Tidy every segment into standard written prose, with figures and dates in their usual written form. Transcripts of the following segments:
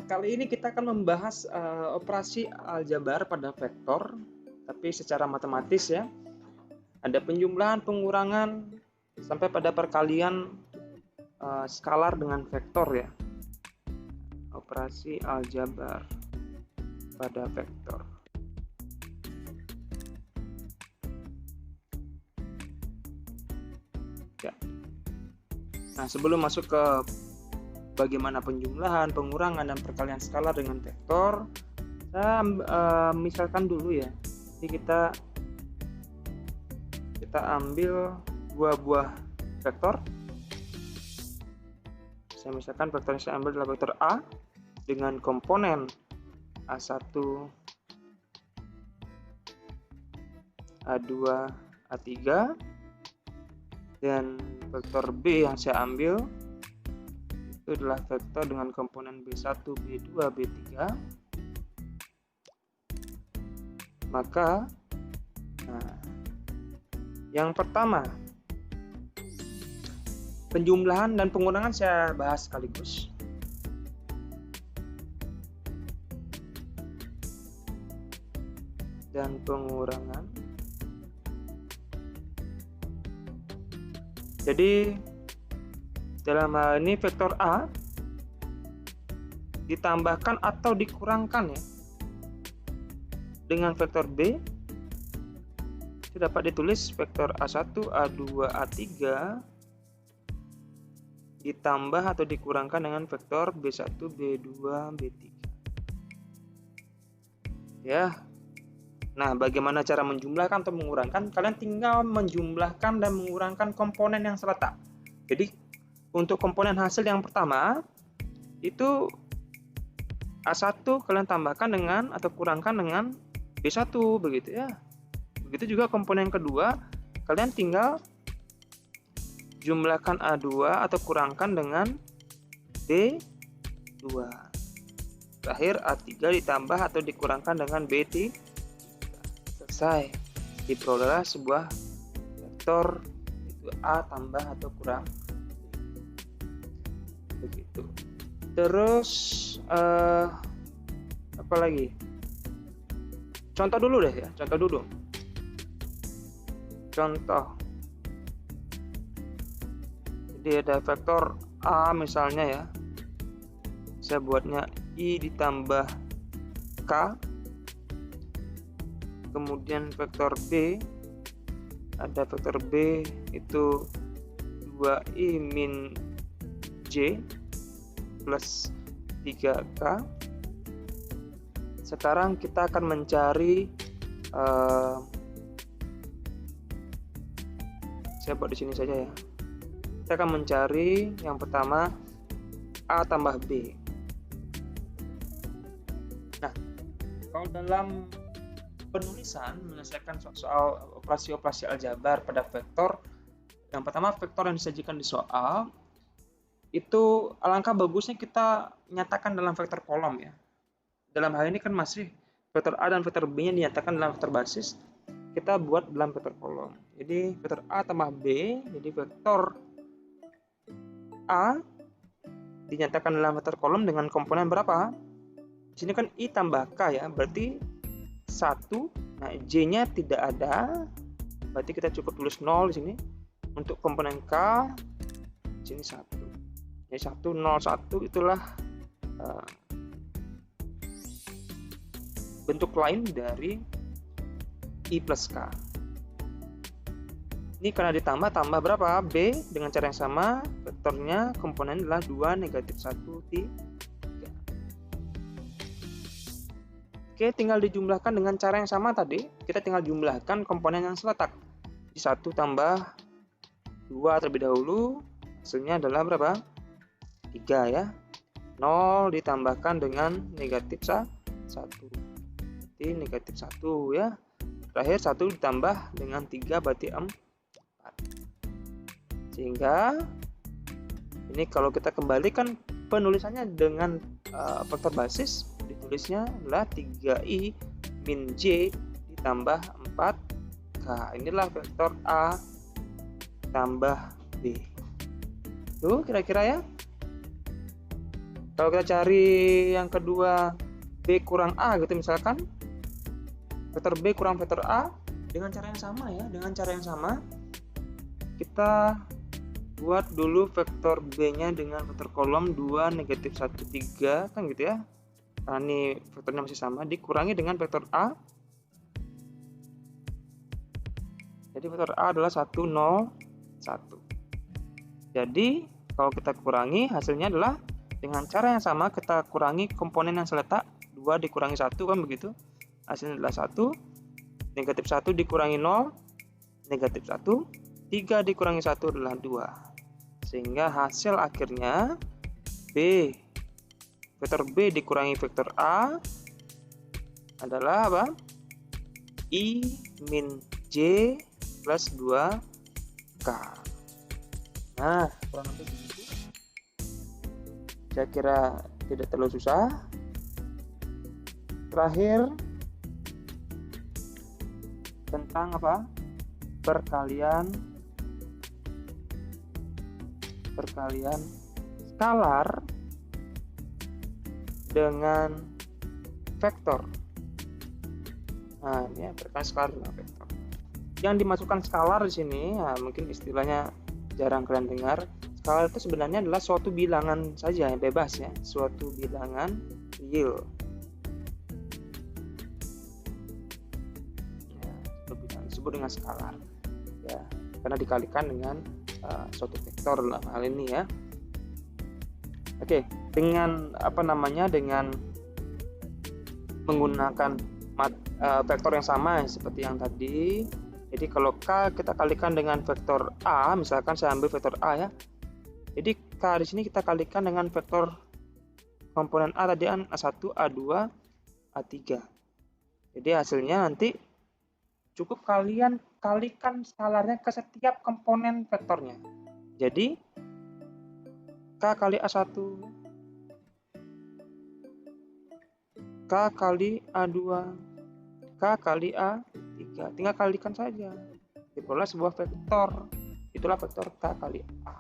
kali ini kita akan membahas operasi aljabar pada vektor, tapi secara matematis ya. Ada penjumlahan, pengurangan, sampai pada perkalian skalar dengan vektor ya. Operasi aljabar pada vektor. Ya. Nah, sebelum masuk ke bagaimana penjumlahan, pengurangan, dan perkalian skalar dengan vektor, saya misalkan dulu ya. Jadi kita ambil dua buah vektor. Saya misalkan vektor yang saya ambil adalah vektor A dengan komponen A1, A2, A3, dan vektor B yang saya ambil itu adalah vektor dengan komponen B1, B2, B3. Maka yang pertama, penjumlahan dan pengurangan saya bahas sekaligus. Dan pengurangan. Jadi dalam hal ini vektor A ditambahkan atau dikurangkan ya dengan vektor B, itu dapat ditulis vektor A1, A2, A3 ditambah atau dikurangkan dengan vektor B1, B2, B3 ya. Nah, bagaimana cara menjumlahkan atau mengurangkan? Kalian tinggal menjumlahkan dan mengurangkan komponen yang terletak. Jadi untuk komponen hasil yang pertama itu A1 kalian tambahkan dengan atau kurangkan dengan B1 begitu ya. Begitu juga komponen kedua, kalian tinggal jumlahkan A2 atau kurangkan dengan B2. Terakhir A3 ditambah atau dikurangkan dengan B3. Selesai. Diperolehlah sebuah vektor itu A tambah atau kurang. Begitu. Terus apa lagi? Contoh dulu deh ya, contoh dulu. Contoh. Jadi ada vektor A misalnya ya. Saya buatnya I ditambah K. Kemudian vektor B. Ada vektor B itu 2I min J plus 3K. Sekarang kita akan mencari saya buat di sini saja ya. Kita akan mencari yang pertama A tambah B. Nah, kalau dalam penulisan menyelesaikan soal operasi-operasi aljabar pada vektor, yang pertama vektor yang disajikan di soal itu alangkah bagusnya kita nyatakan dalam vektor kolom ya. Dalam hal ini kan masih vektor A dan vektor B nya dinyatakan dalam vektor basis, kita buat dalam vektor kolom. Jadi vektor A tambah B, jadi vektor A dinyatakan dalam vektor kolom dengan komponen berapa? Di sini kan I tambah K ya, berarti 1. Nah, J-nya tidak ada, berarti kita cukup tulis 0 di sini. Untuk komponen K, di sini 1. Jadi 1, 0, 1 itulah bentuk lain dari I plus K. Ini karena ditambah, tambah berapa? B dengan cara yang sama, vektornya komponen adalah 2, negatif 1, 3. Oke, tinggal dijumlahkan dengan cara yang sama tadi. Kita tinggal jumlahkan komponen yang terletak. Di 1 tambah 2 terlebih dahulu, hasilnya adalah berapa? 3 ya. 0 ditambahkan dengan negatif 1. Berarti negatif 1 ya. Terakhir 1 ditambah dengan 3 berarti 4. Sehingga ini kalau kita kembalikan penulisannya dengan vektor basis, ditulisnya adalah 3I min J ditambah 4K. Inilah vektor A tambah B. Tuh kira-kira ya. Kalau kita cari yang kedua, B kurang A gitu misalkan, vektor B kurang vektor A, dengan cara yang sama ya, kita buat dulu vektor B-nya dengan vektor kolom 2, negatif 1, 3, kan gitu ya. Nah, ini vektornya masih sama, dikurangi dengan vektor A. Jadi vektor A adalah 1, 0, 1. Jadi kalau kita kurangi, hasilnya adalah dengan cara yang sama, kita kurangi komponen yang seletak, 2 dikurangi 1, kan begitu. Hasilnya adalah 1, negatif 1 dikurangi 0, negatif 1, 3 dikurangi 1 adalah 2. Sehingga hasil akhirnya vektor B dikurangi vektor A adalah apa? I min J plus 2K. Nah, kurang lebih begitu. Saya kira tidak terlalu susah. Terakhir, tentang apa? Perkalian skalar dengan vektor. Nah, ini perkalian skalar dengan vektor. Yang dimasukkan skalar di sini, nah, mungkin istilahnya jarang kalian dengar. Skalar itu sebenarnya adalah suatu bilangan saja yang bebas ya, suatu bilangan real. Ya, disebut dengan skalar. Ya, karena dikalikan dengan suatu vektor dalam hal ini ya. Oke, dengan dengan menggunakan vektor yang sama seperti yang tadi. Jadi kalau K kita kalikan dengan vektor A, misalkan saya ambil vektor A ya. Jadi K di sini kita kalikan dengan vektor komponen A tadi A1, A2, A3. Jadi hasilnya nanti cukup kalian kalikan skalarnya ke setiap komponen vektornya. Jadi K kali A1, K kali A2, K kali A3. Tinggal kalikan saja. Diperoleh sebuah vektor. Itulah vektor K kali A.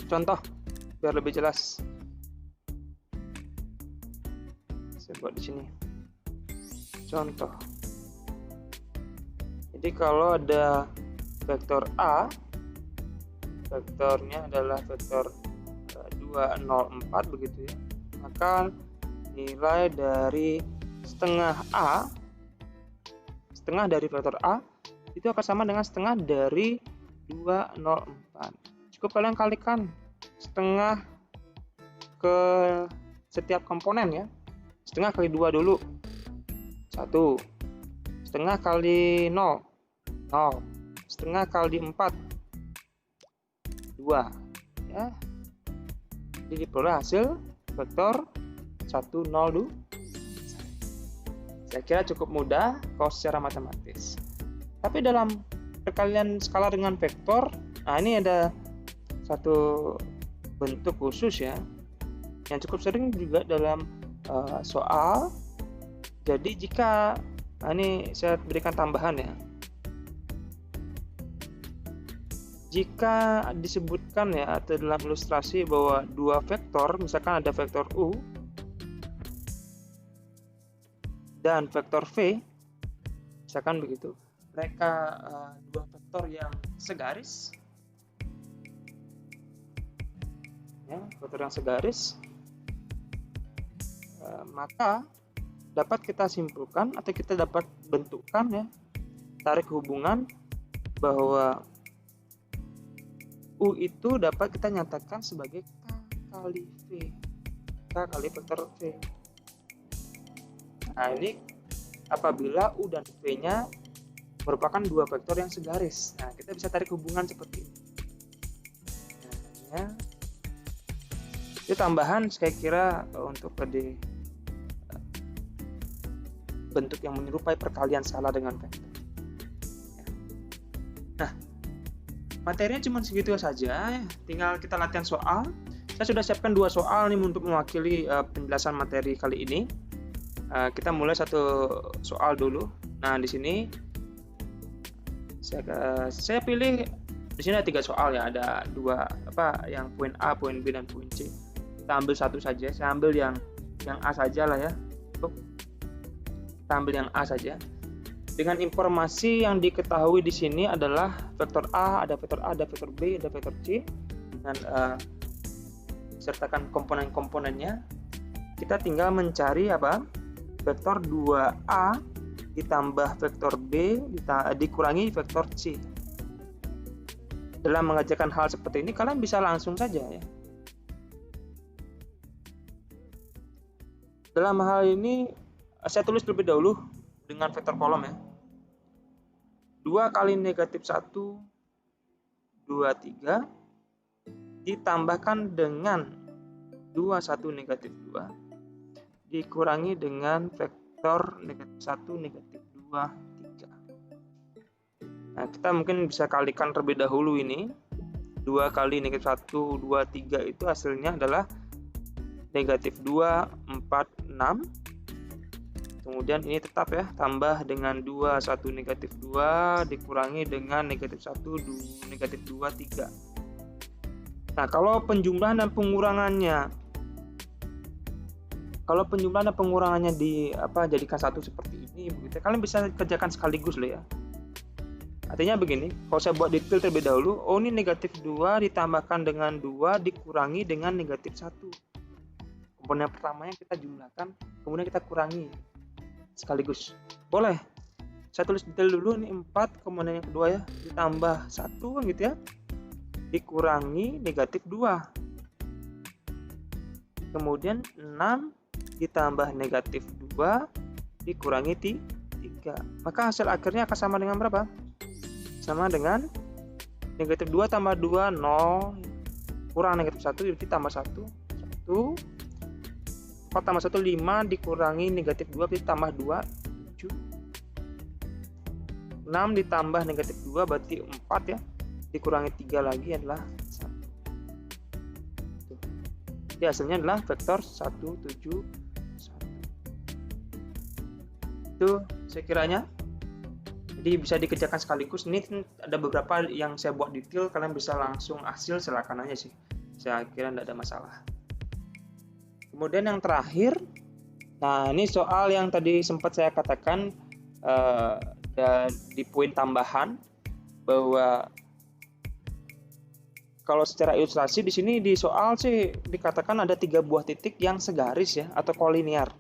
Contoh biar lebih jelas. Saya buat di sini. Contoh. Jadi kalau ada vektor A, vektornya adalah vektor 204 begitu ya. Maka nilai dari setengah A, setengah dari vektor A itu akan sama dengan setengah dari 204. Cukup kalian kalikan setengah ke setiap komponen ya. Setengah kali 2 dulu 1, setengah kali 0 0, setengah kali 4 2 ya. Jadi diperoleh hasil vektor 102. Saya kira cukup mudah kalau secara matematis. Tapi dalam perkalian skalar dengan vektor, nah ini ada satu bentuk khusus ya yang cukup sering juga dalam soal. Jadi jika ini saya berikan tambahan ya, jika disebutkan ya atau dalam ilustrasi bahwa dua vektor, misalkan ada vektor U dan vektor V, misalkan begitu, mereka dua vektor yang segaris ya, vektor yang segaris, maka dapat kita simpulkan atau kita dapat bentukkan ya, tarik hubungan bahwa U itu dapat kita nyatakan sebagai K kali V, K kali vektor V. Nah ini apabila U dan V nya merupakan dua vektor yang segaris. Nah kita bisa tarik hubungan seperti ini. Nah, itu tambahan saya kira untuk tadi bentuk yang menyerupai perkalian skalar dengan vektor. Nah, materinya cuma segitu saja. Tinggal kita latihan soal. Saya sudah siapkan 2 soal nih untuk mewakili penjelasan materi kali ini. Kita mulai satu soal dulu. Nah, di sini saya pilih Di sini ada 3 soal ya, ada 2 yang poin A, poin B, dan poin C. Kita ambil satu saja. Saya ambil yang A saja lah ya. Kita ambil yang A saja. Dengan informasi yang diketahui di sini adalah vektor A, ada vektor A, ada vektor B, ada vektor C, dan sertakan komponen-komponennya. Kita tinggal mencari vektor 2A ditambah vektor B dikurangi vektor C. Dalam mengerjakan hal seperti ini, kalian bisa langsung saja ya. Dalam hal ini, saya tulis terlebih dahulu dengan vektor kolom ya. 2 kali negatif 1, 2, 3, ditambahkan dengan 2, 1, negatif 2, dikurangi dengan vektor negatif 1, negatif 2, 3. Nah, kita mungkin bisa kalikan terlebih dahulu ini. 2 kali negatif 1, 2, 3 itu hasilnya adalah negatif 2, 4, 6. Kemudian ini tetap ya, tambah dengan 2, 1, negatif 2, dikurangi dengan negatif 1, 2, negatif 2, 3. Nah, kalau penjumlahan dan pengurangannya jadikan satu seperti ini, begitu. Kalian bisa kerjakan sekaligus loh ya. Artinya begini, kalau saya buat detail terlebih dahulu, ini negatif 2 ditambahkan dengan 2 dikurangi dengan negatif 1. Komponen pertamanya kita jumlahkan, kemudian kita kurangi sekaligus. Boleh. Saya tulis detail dulu, ini 4, komponen yang kedua ya, ditambah 1 gitu ya, dikurangi negatif 2. Kemudian 6 ditambah negatif 2 dikurangi 3. Maka hasil akhirnya akan sama dengan berapa? Sama dengan negatif 2 tambah 2, 0, kurang negatif 1, jadi tambah 1, 1, 4 tambah 1, 5, dikurangi negatif 2, berarti tambah 2, 7, 6 ditambah negatif 2, berarti 4 ya, dikurangi 3 lagi adalah 1. Jadi hasilnya adalah vektor 1, 7, 1. Itu sekiranya. Jadi bisa dikerjakan sekaligus. Ini ada beberapa yang saya buat detail, kalian bisa langsung hasil silakan aja sih. Saya kira tidak ada masalah. Kemudian yang terakhir, nah ini soal yang tadi sempat saya katakan di poin tambahan bahwa kalau secara ilustrasi di sini di soal sih dikatakan ada 3 buah titik yang segaris ya atau kolinier.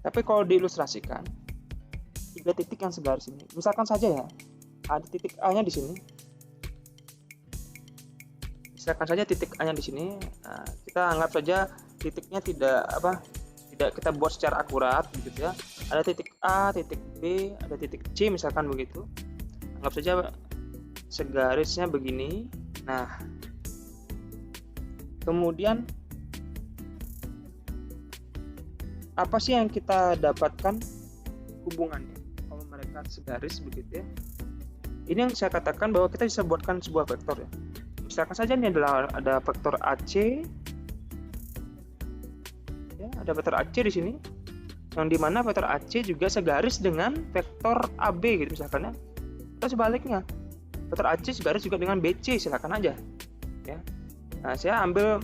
Tapi kalau diilustrasikan 3 titik yang segaris ini, misalkan saja ya ada titik A-nya di sini. Misalkan saja titik A-nya di sini. Nah, kita anggap saja titiknya tidak kita buat secara akurat begitu ya. Ada titik A, titik B, ada titik C misalkan begitu. Anggap saja segarisnya begini. Nah, kemudian apa sih yang kita dapatkan hubungannya kalau mereka segaris begitu ya? Ini yang saya katakan bahwa kita bisa buatkan sebuah vektor ya. Misalkan saja ini ada vektor AC, ya, ada vektor AC di sini, yang dimana vektor AC juga segaris dengan vektor AB gitu misalkan ya. Atau sebaliknya, vektor AC segaris juga dengan BC, silakan aja. Ya. Nah, saya ambil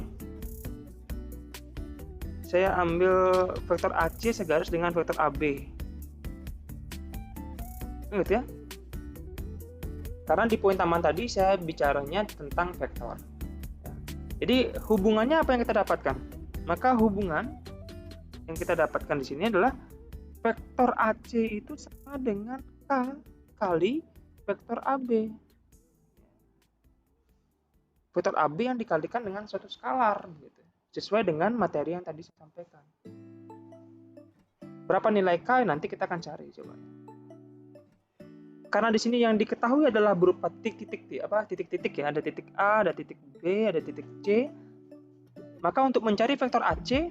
vektor AC segaris dengan vektor AB. Ingat ya? Karena di poin tambahan tadi saya bicaranya tentang vektor. Ya. Jadi hubungannya apa yang kita dapatkan? Maka hubungan yang kita dapatkan di sini adalah vektor AC itu sama dengan K kali vektor AB. Vektor AB yang dikalikan dengan suatu skalar, gitu. Sesuai dengan materi yang tadi saya sampaikan. Berapa nilai K nanti kita akan cari coba. Karena di sini yang diketahui adalah berupa titik-titik ya, ada titik A, ada titik B, ada titik C. Maka untuk mencari vektor AC,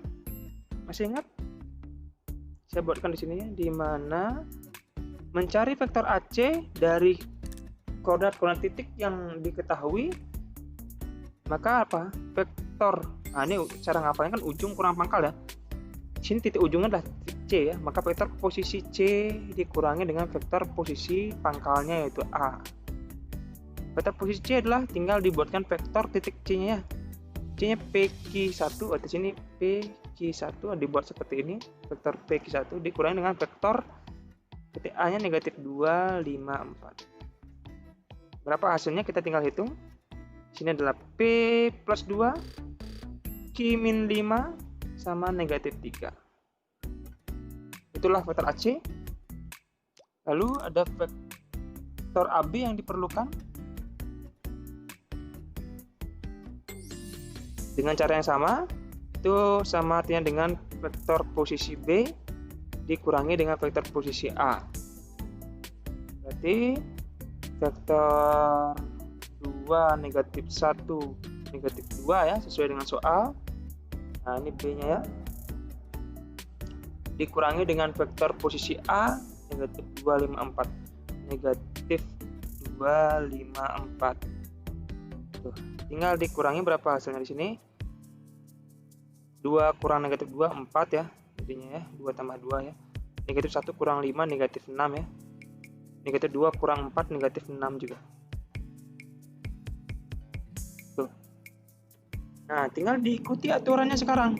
masih ingat? Saya buatkan di sini ya, di mana mencari vektor AC dari koordinat-koordinat titik yang diketahui, maka apa? Vektor. Nah, ini cara ngapalnya kan ujung kurang pangkal ya. Di sini titik ujungnya adalah titik C ya, maka vektor posisi C dikurangi dengan vektor posisi pangkalnya yaitu A. Vektor posisi C adalah tinggal dibuatkan vektor titik C-nya ya. C-nya PQ1, atau sini PQ1 dibuat seperti ini. Vektor PQ1 dikurangi dengan vektor titik A-nya negatif 2, 5, 4. Berapa hasilnya kita tinggal hitung. Sini adalah P plus 2, Q min 5 sama negatif 3. Itulah vektor AC. Lalu ada vektor AB yang diperlukan. Dengan cara yang sama, itu sama artinya dengan vektor posisi B dikurangi dengan vektor posisi A. Berarti vektor 2 negatif 1 negatif 2 ya, sesuai dengan soal. Nah, ini B-nya ya. Dikurangi dengan vektor posisi A negatif 2, 5, 4. Negatif 2, 5, 4. Tuh, tinggal dikurangi berapa hasilnya di sini? 2 kurang negatif 2, 4 ya. Jadinya ya, 2 tambah 2 ya. Negatif 1 kurang 5, negatif 6 ya. Negatif 2 kurang 4, negatif 6 juga. Tuh. Nah, tinggal diikuti aturannya sekarang.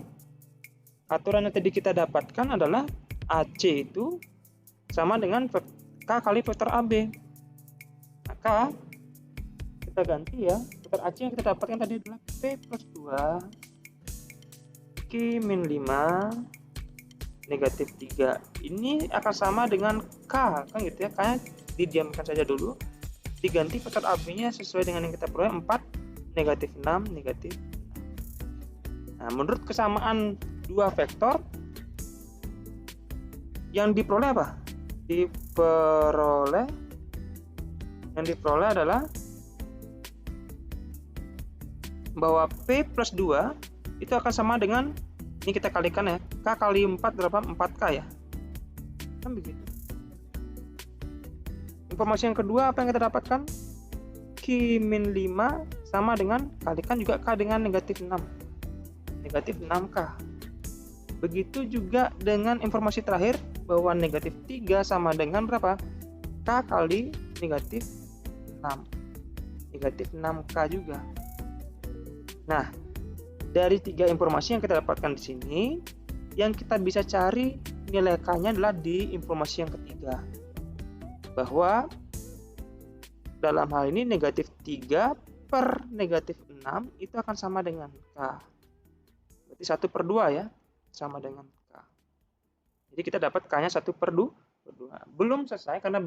Aturan yang tadi kita dapatkan adalah AC itu sama dengan K kali vektor AB. Maka kita ganti ya. Vektor AC yang kita dapatkan tadi adalah P plus 2 Q min 5 negatif 3. Ini akan sama dengan K, kan gitu ya. K-nya didiamkan saja dulu. Diganti vektor AB-nya sesuai dengan yang kita peroleh 4, negatif 6, negatif 6. Nah, menurut kesamaan dua vektor, yang diperoleh apa? Yang diperoleh adalah bahwa P plus 2 itu akan sama dengan, ini kita kalikan ya, K kali 4 berapa? 4K ya. Kan begitu. Informasi yang kedua, apa yang kita dapatkan? Q min 5 sama dengan, kalikan juga K dengan negatif 6. Negatif 6K. Begitu juga dengan informasi terakhir, bahwa negatif 3 sama dengan berapa? K kali negatif 6. Negatif 6K juga. Nah, dari 3 informasi yang kita dapatkan di sini, yang kita bisa cari nilai K-nya adalah di informasi yang ketiga. Bahwa dalam hal ini negatif 3 per negatif 6 itu akan sama dengan K. Berarti 1/2 ya, sama dengan K. Jadi kita dapat K-nya 1/2. Belum selesai karena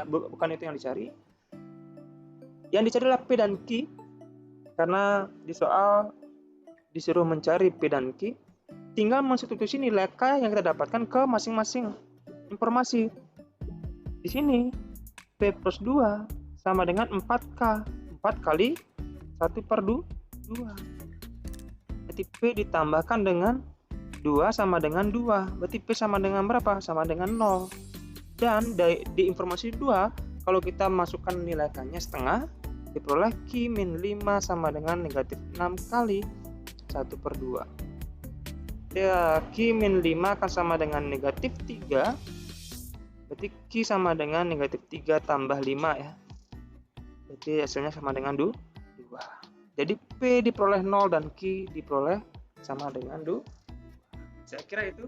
bukan itu yang dicari. Yang dicari adalah P dan Q. Karena di soal disuruh mencari P dan Q, tinggal mensubstitusi nilai K yang kita dapatkan ke masing-masing informasi. Di sini P plus 2 sama dengan 4K. 4 kali 1/2. Berarti P ditambahkan dengan 2 sama dengan 2. Berarti P sama dengan berapa? Sama dengan 0. Dan di informasi 2, kalau kita masukkan nilai K-nya setengah, diperoleh Q min 5 sama dengan negatif 6 kali 1/2. Ya, Q min 5 akan sama dengan negatif 3. Berarti Q sama dengan negatif 3 tambah 5 ya. Berarti hasilnya sama dengan 2. Jadi P diperoleh 0 dan Q diperoleh sama dengan 2. Saya kira itu